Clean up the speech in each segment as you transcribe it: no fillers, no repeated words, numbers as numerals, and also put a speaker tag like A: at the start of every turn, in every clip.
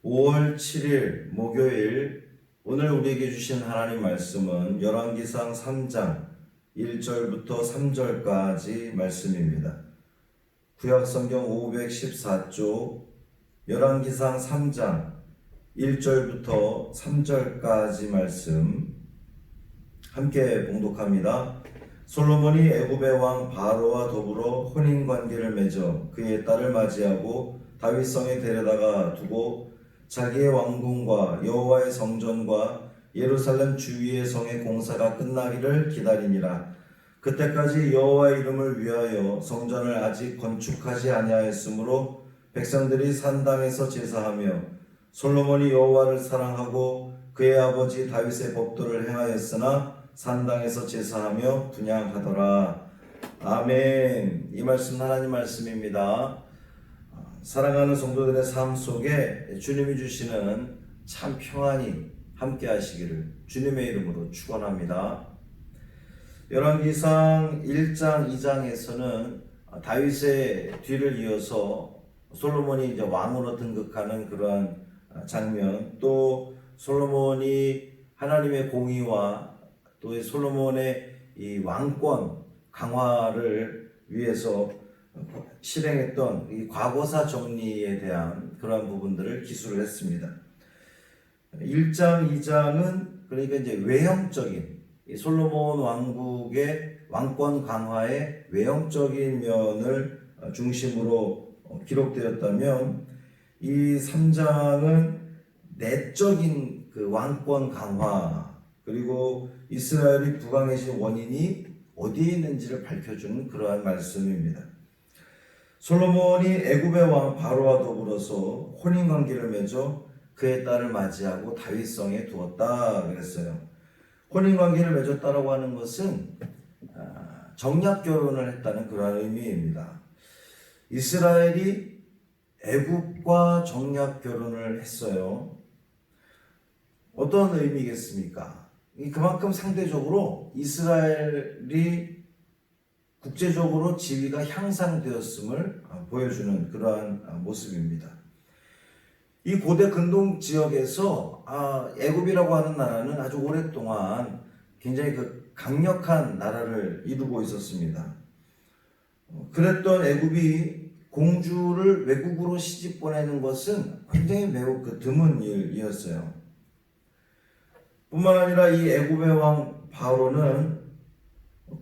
A: 5월 7일 목요일, 오늘 우리에게 주신 하나님 말씀은 열왕기상 3장 1절부터 3절까지 말씀입니다. 구약성경 514쪽 열왕기상 3장 1절부터 3절까지 말씀 함께 봉독합니다. 솔로몬이 애굽의 왕 바로와 더불어 혼인관계를 맺어 그의 딸을 맞이하고 다윗성에 데려다가 두고 자기의 왕궁과 여호와의 성전과 예루살렘 주위의 성의 공사가 끝나기를 기다리니라. 그때까지 여호와의 이름을 위하여 성전을 아직 건축하지 아니하였으므로 백성들이 산당에서 제사하며 솔로몬이 여호와를 사랑하고 그의 아버지 다윗의 법도를 행하였으나 산당에서 제사하며 분향하더라. 아멘. 이 말씀 하나님 말씀입니다. 사랑하는 성도들의 삶 속에 주님이 주시는 참 평안이 함께 하시기를 주님의 이름으로 축원합니다. 열왕기상 1장 2장에서는 다윗의 뒤를 이어서 솔로몬이 이제 왕으로 등극하는 그러한 장면, 또 솔로몬이 하나님의 공의와 또 솔로몬의 이 왕권 강화를 위해서 실행했던 이 과거사 정리에 대한 그러한 부분들을 기술을 했습니다. 1장, 2장은 그러니까 이제 외형적인 이 솔로몬 왕국의 왕권 강화의 외형적인 면을 중심으로 기록되었다면, 이 3장은 내적인 그 왕권 강화, 그리고 이스라엘이 부강해진 원인이 어디에 있는지를 밝혀주는 그러한 말씀입니다. 솔로몬이 애굽의 왕 바로와 더불어서 혼인관계를 맺어 그의 딸을 맞이하고 다윗성에 두었다 그랬어요. 혼인관계를 맺었다라고 하는 것은 정략결혼을 했다는 그러한 의미입니다. 이스라엘이 애굽과 정략결혼을 했어요. 어떤 의미겠습니까? 그만큼 상대적으로 이스라엘이 국제적으로 지위가 향상되었음을 보여주는 그러한 모습입니다. 이 고대 근동 지역에서 애굽이라고 하는 나라는 아주 오랫동안 굉장히 그 강력한 나라를 이루고 있었습니다. 그랬던 애굽이 공주를 외국으로 시집 보내는 것은 굉장히 매우 드문 일이었어요. 뿐만 아니라 이 애굽의 왕 바로는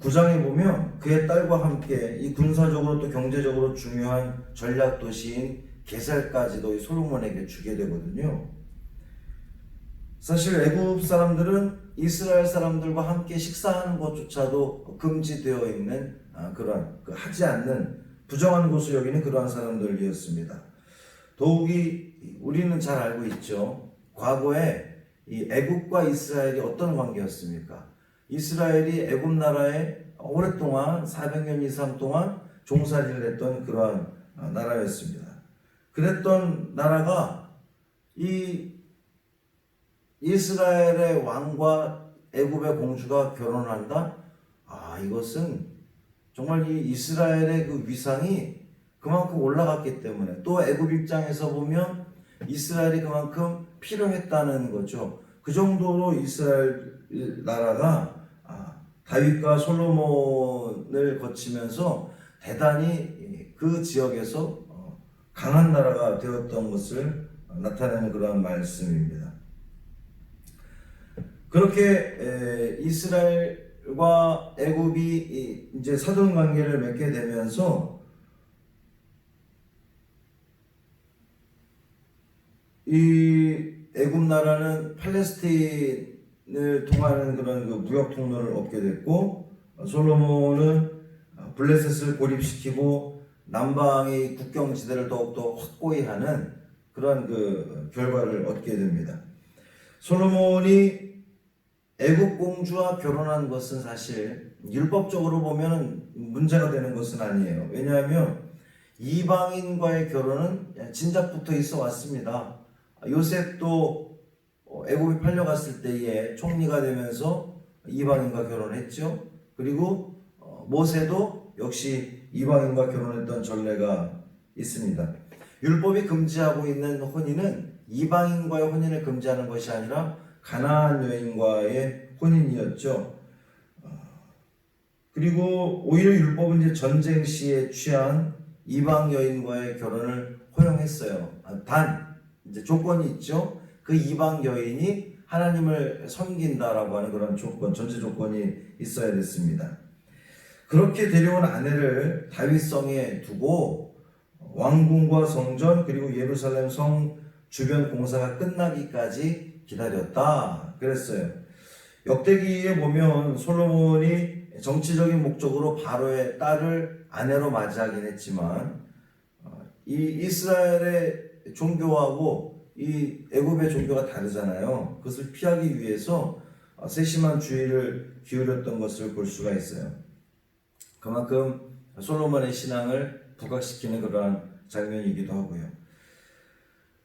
A: 9장에 보면 그의 딸과 함께 이 군사적으로 또 경제적으로 중요한 전략 도시인 게살까지도 이 솔로몬에게 주게 되거든요. 사실 애굽 사람들은 이스라엘 사람들과 함께 식사하는 것조차도 금지되어 있는 그러한 하지 않는 부정한 것을 여기는 그러한 사람들이었습니다. 더욱이 우리는 잘 알고 있죠. 과거에 이 애굽과 이스라엘이 어떤 관계였습니까? 이스라엘이 애굽 나라에 오랫동안 400년 이상 동안 종살이를 했던 그러한 나라였습니다. 그랬던 나라가 이 이스라엘의 왕과 애굽의 공주가 결혼을 한다? 이것은 정말 이 이스라엘의 그 위상이 그만큼 올라갔기 때문에, 또 애굽 입장에서 보면 이스라엘이 그만큼 필요했다는 거죠. 그 정도로 이스라엘 나라가 다윗과 솔로몬을 거치면서 대단히 그 지역에서 강한 나라가 되었던 것을 나타내는 그런 말씀입니다. 그렇게 이스라엘과 애굽이 이제 사돈 관계를 맺게 되면서 이 애굽 나라는 팔레스틴을 통하는 그런 그 무역 통로를 얻게 됐고, 솔로몬은 블레셋을 고립시키고 남방의 국경지대를 더욱더 확고히 하는 그런 그 결과를 얻게 됩니다. 솔로몬이 애굽 공주와 결혼한 것은 사실 율법적으로 보면 문제가 되는 것은 아니에요. 왜냐하면 이방인과의 결혼은 진작부터 있어 왔습니다. 요셉도 애굽에 팔려갔을 때에 총리가 되면서 이방인과 결혼했죠. 그리고 모세도 역시 이방인과 결혼했던 전례가 있습니다. 율법이 금지하고 있는 혼인은 이방인과의 혼인을 금지하는 것이 아니라 가나안 여인과의 혼인이었죠. 그리고 오히려 율법은 이제 전쟁 시에 취한 이방 여인과의 결혼을 허용했어요. 단 이제 조건이 있죠. 그 이방 여인이 하나님을 섬긴다라고 하는 그런 조건, 전제 조건이 있어야 됐습니다. 그렇게 데려온 아내를 다윗성에 두고 왕궁과 성전 그리고 예루살렘 성 주변 공사가 끝나기까지 기다렸다 그랬어요. 역대기에 보면 솔로몬이 정치적인 목적으로 바로의 딸을 아내로 맞이하긴 했지만 이 이스라엘의 종교하고 이 애굽의 종교가 다르잖아요. 그것을 피하기 위해서 세심한 주의를 기울였던 것을 볼 수가 있어요. 그만큼 솔로몬의 신앙을 부각시키는 그러한 장면이기도 하고요.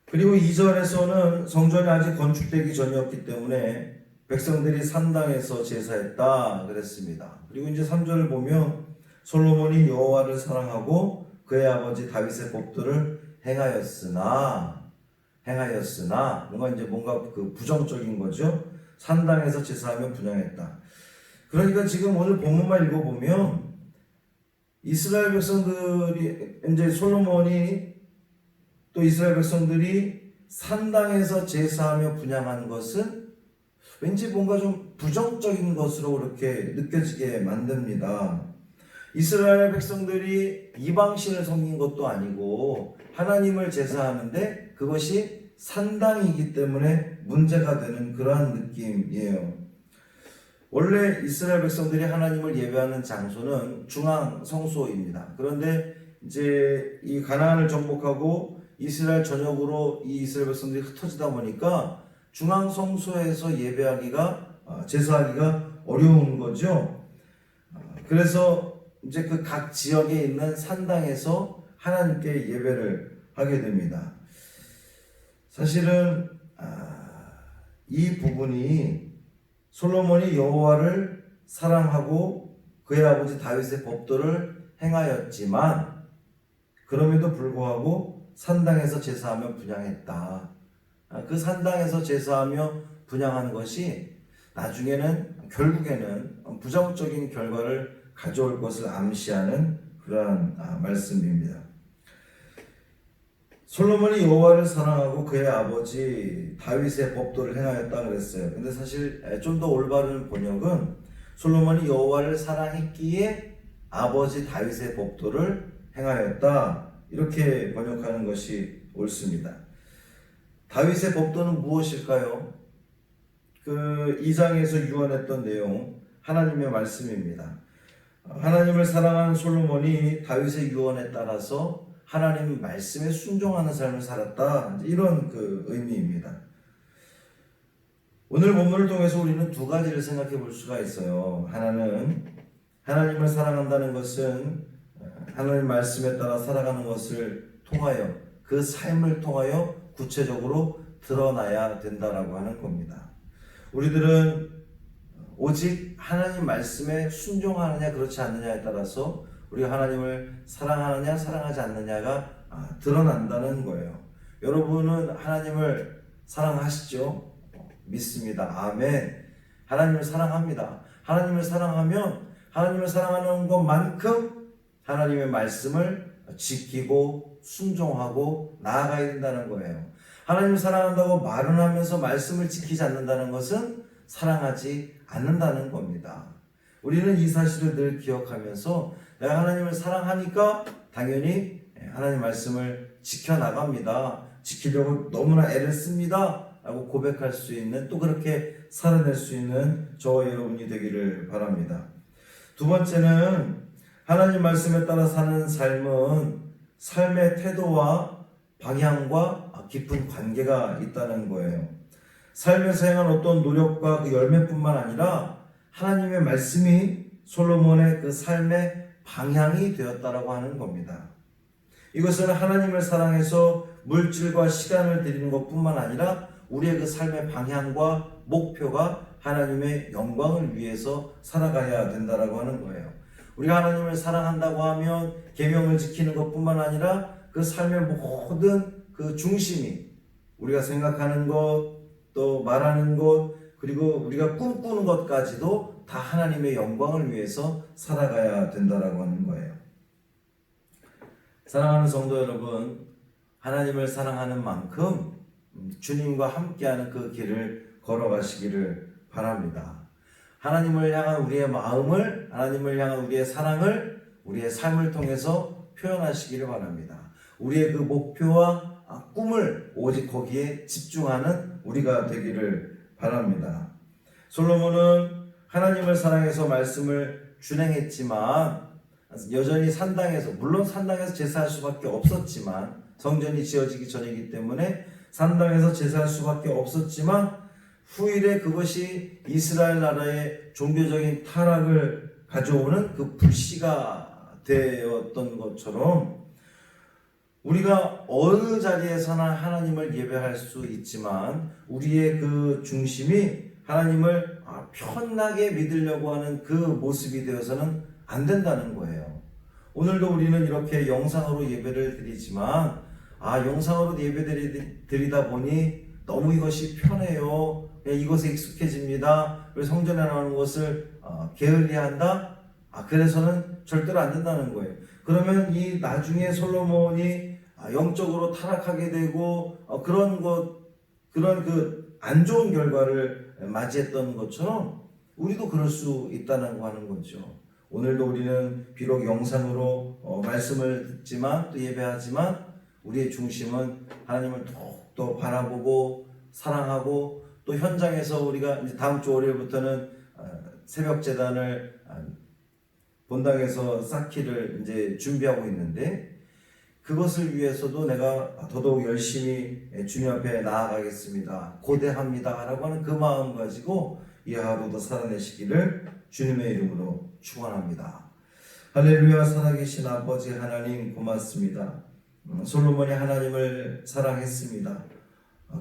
A: 그리고 2절에서는 성전이 아직 건축되기 전이었기 때문에 백성들이 산당에서 제사했다 그랬습니다. 그리고 이제 3절을 보면 솔로몬이 여호와를 사랑하고 그의 아버지 다윗의 법도를 행하였으나 뭔가 그 부정적인 거죠. 산당에서 제사하며 분향했다. 그러니까 지금 오늘 본문만 읽어보면 이스라엘 백성들이 이제 솔로몬이 또 이스라엘 백성들이 산당에서 제사하며 분향한 것은 왠지 뭔가 좀 부정적인 것으로 그렇게 느껴지게 만듭니다. 이스라엘 백성들이 이방신을 섬긴 것도 아니고 하나님을 제사하는데 그것이 산당이기 때문에 문제가 되는 그러한 느낌이에요. 원래 이스라엘 백성들이 하나님을 예배하는 장소는 중앙 성소입니다. 그런데 이제 이 가나안을 정복하고 이스라엘 전역으로 이 이스라엘 백성들이 흩어지다 보니까 중앙 성소에서 예배하기가 제사하기가 어려운 거죠. 그래서 이제 그 각 지역에 있는 산당에서 하나님께 예배를 하게 됩니다. 사실은 이 부분이 솔로몬이 여호와를 사랑하고 그의 아버지 다윗의 법도를 행하였지만 그럼에도 불구하고 산당에서 제사하며 분향했다. 그 산당에서 제사하며 분향하는 것이 나중에는 결국에는 부정적인 결과를 가져올 것을 암시하는 그러한 말씀입니다. 솔로몬이 여호와를 사랑하고 그의 아버지 다윗의 법도를 행하였다 그랬어요. 근데 사실 좀 더 올바른 번역은 솔로몬이 여호와를 사랑했기에 아버지 다윗의 법도를 행하였다 이렇게 번역하는 것이 옳습니다. 다윗의 법도는 무엇일까요? 그 2장에서 유언했던 내용 하나님의 말씀입니다. 하나님을 사랑한 솔로몬이 다윗의 유언에 따라서 하나님 말씀에 순종하는 삶을 살았다. 이런 그 의미입니다. 오늘 본문을 통해서 우리는 두 가지를 생각해 볼 수가 있어요. 하나는 하나님을 사랑한다는 것은 하나님 말씀에 따라 살아가는 것을 통하여 그 삶을 통하여 구체적으로 드러나야 된다라고 하는 겁니다. 우리들은 오직 하나님 말씀에 순종하느냐 그렇지 않느냐에 따라서 우리가 하나님을 사랑하느냐 사랑하지 않느냐가 드러난다는 거예요. 여러분은 하나님을 사랑하시죠? 믿습니다. 아멘. 하나님을 사랑합니다. 하나님을 사랑하면 하나님을 사랑하는 것만큼 하나님의 말씀을 지키고 순종하고 나아가야 된다는 거예요. 하나님을 사랑한다고 말은 하면서 말씀을 지키지 않는다는 것은 사랑하지 않는다는 겁니다. 우리는 이 사실을 늘 기억하면서 내가 하나님을 사랑하니까 당연히 하나님 말씀을 지켜나갑니다. 지키려고 너무나 애를 씁니다. 라고 고백할 수 있는 또 그렇게 살아낼 수 있는 저와 여러분이 되기를 바랍니다. 두 번째는 하나님 말씀에 따라 사는 삶은 삶의 태도와 방향과 깊은 관계가 있다는 거예요. 삶에서 행한 어떤 노력과 그 열매뿐만 아니라 하나님의 말씀이 솔로몬의 그 삶의 방향이 되었다라고 하는 겁니다. 이것은 하나님을 사랑해서 물질과 시간을 드리는 것뿐만 아니라 우리의 그 삶의 방향과 목표가 하나님의 영광을 위해서 살아가야 된다라고 하는 거예요. 우리가 하나님을 사랑한다고 하면 계명을 지키는 것뿐만 아니라 그 삶의 모든 그 중심이 우리가 생각하는 것, 또 말하는 것, 그리고 우리가 꿈꾸는 것까지도 다 하나님의 영광을 위해서 살아가야 된다라고 하는 거예요. 사랑하는 성도 여러분, 하나님을 사랑하는 만큼 주님과 함께하는 그 길을 걸어가시기를 바랍니다. 하나님을 향한 우리의 마음을, 하나님을 향한 우리의 사랑을 우리의 삶을 통해서 표현하시기를 바랍니다. 우리의 그 목표와 꿈을 오직 거기에 집중하는 우리가 되기를 바랍니다. 솔로몬은 하나님을 사랑해서 말씀을 준행했지만 여전히 산당에서, 물론 산당에서 제사할 수밖에 없었지만, 성전이 지어지기 전이기 때문에 산당에서 제사할 수밖에 없었지만 후일에 그것이 이스라엘 나라의 종교적인 타락을 가져오는 그 불씨가 되었던 것처럼 우리가 어느 자리에서나 하나님을 예배할 수 있지만 우리의 그 중심이 하나님을 편하게 믿으려고 하는 그 모습이 되어서는 안 된다는 거예요. 오늘도 우리는 이렇게 영상으로 예배를 드리지만 영상으로 예배 드리다 보니 너무 이것이 편해요. 이것에 익숙해집니다. 그리고 성전에 나오는 것을 게을리한다. 그래서는 절대로 안 된다는 거예요. 그러면 이 나중에 솔로몬이 영적으로 타락하게 되고 그런 그 안 좋은 결과를 맞이했던 것처럼 우리도 그럴 수 있다고 하는 거죠. 오늘도 우리는 비록 영상으로 말씀을 듣지만 또 예배하지만 우리의 중심은 하나님을 더욱더 바라보고 사랑하고, 또 현장에서 우리가 이제 다음 주 월요일부터는 새벽 제단을 본당에서 쌓기를 이제 준비하고 있는데, 그것을 위해서도 내가 더더욱 열심히 주님 앞에 나아가겠습니다, 고대합니다 라고 하는 그 마음 가지고 이 하루도 살아내시기를 주님의 이름으로 축원합니다. 할렐루야. 살아계신 아버지 하나님 고맙습니다. 솔로몬이 하나님을 사랑했습니다.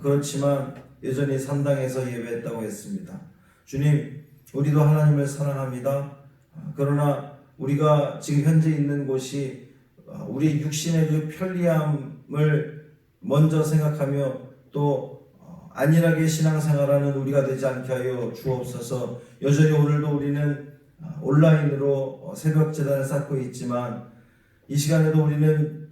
A: 그렇지만 여전히 산당에서 예배했다고 했습니다. 주님, 우리도 하나님을 사랑합니다. 그러나 우리가 지금 현재 있는 곳이 우리 육신의 그 편리함을 먼저 생각하며 또 안일하게 신앙생활하는 우리가 되지 않게 하여 주옵소서. 여전히 오늘도 우리는 온라인으로 새벽 제단을 쌓고 있지만 이 시간에도 우리는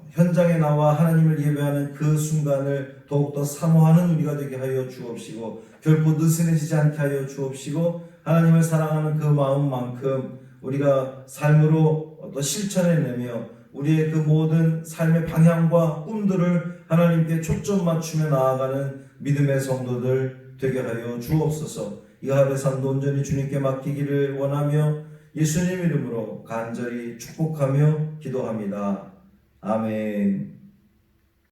A: 현장에 나와 하나님을 예배하는 그 순간을 더욱더 사모하는 우리가 되게 하여 주옵시고, 결코 느슨해지지 않게 하여 주옵시고, 하나님을 사랑하는 그 마음만큼 우리가 삶으로 또 실천해내며 우리의 그 모든 삶의 방향과 꿈들을 하나님께 초점 맞추며 나아가는 믿음의 성도들 되게 하여 주옵소서. 이 하루의 삶도 온전히 주님께 맡기기를 원하며 예수님 이름으로 간절히 축복하며 기도합니다. 아멘.